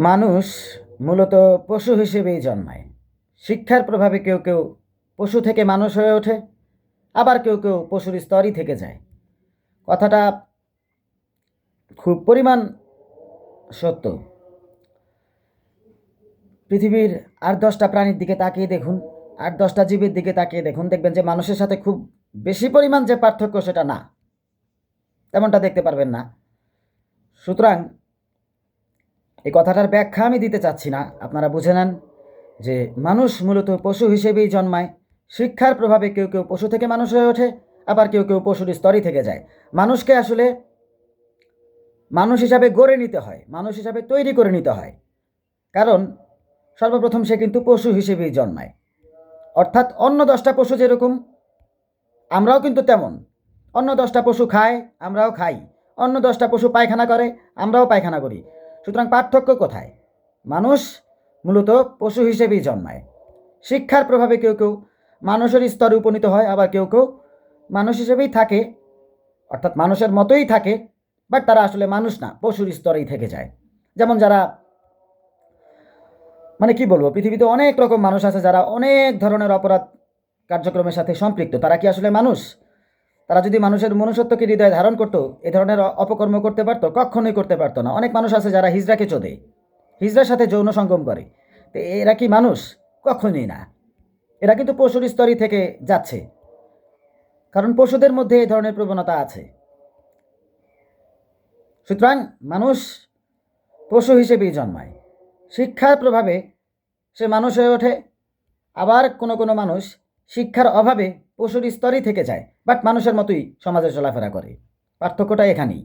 মানুষ মূলত পশু হিসেবেই জন্মায়। শিক্ষার প্রভাবে কেউ কেউ পশু থেকে মানুষ হয়ে ওঠে, আবার কেউ কেউ পশুর স্তরই থেকে যায়। কথাটা খুব পরিমাণ সত্য। পৃথিবীর ৮-১০টা প্রাণীর দিকে তাকিয়ে দেখুন, ৮-১০টা জীবের দিকে তাকিয়ে দেখুন, দেখবেন যে মানুষের সাথে খুব বেশি পরিমাণ যে পার্থক্য সেটা না, তেমনটা দেখতে পারবেন না। সুতরাং এই কথাটার ব্যাখ্যা আমি দিতে চাচ্ছি না, আপনারা বুঝে নেন যে মানুষ মূলত পশু হিসেবেই জন্মায়। শিক্ষার প্রভাবে কেউ কেউ পশু থেকে মানুষ হয়ে ওঠে, আবার কেউ কেউ পশুর স্তরই থেকে যায়। মানুষকে আসলে মানুষ হিসাবে গড়ে নিতে হয়, মানুষ হিসাবে তৈরি করে নিতে হয়, কারণ সর্বপ্রথম সে কিন্তু পশু হিসেবেই জন্মায়। অর্থাৎ অন্য 10টা পশু যেরকম, আমরাও কিন্তু তেমন। অন্য 10টা পশু খায়, আমরাও খাই। অন্য 10টা পশু পায়খানা করে, আমরাও পায়খানা করি। সুতরাং পার্থক্য কোথায়? মানুষ মূলত পশু হিসেবেই জন্মায়। শিক্ষার প্রভাবে কেউ কেউ মানুষের স্তরে উপনীত হয়, আবার কেউ কেউ মানুষ হিসেবেই থাকে, অর্থাৎ মানুষের মতোই থাকে, বাট তারা আসলে মানুষ না, পশুর স্তরেই থেকে যায়। যেমন যারা, মানে কি বলবো, পৃথিবীতে অনেক রকম মানুষ আছে যারা অনেক ধরনের অপরাধ কার্যক্রমের সাথে সম্পৃক্ত। তারা কি আসলে মানুষ? তারা যদি মানুষের মনুষ্যত্বকে হৃদয়ে ধারণ করতো, এ ধরনের অপকর্ম করতে পারতো? কখনোই করতে পারতো না। অনেক মানুষ আছে যারা হিজড়াকে চোদে, হিজড়ার সাথে যৌন সঙ্গম করে। তো এরা কি মানুষ? কখনোই না। এরা কিন্তু পশুর স্তরই থেকে যাচ্ছে, কারণ পশুদের মধ্যে এই ধরনের প্রবণতা আছে। সুতরাং মানুষ পশু হিসেবেই জন্মায়। শিক্ষার প্রভাবে সে মানুষ হয়ে ওঠে, আবার কোনো কোনো মানুষ শিক্ষার অভাবে পশুর স্তরই থেকে যায়, বাট মানুষের মতোই সমাজে চলাফেরা করে। পার্থক্যটা এখানেই।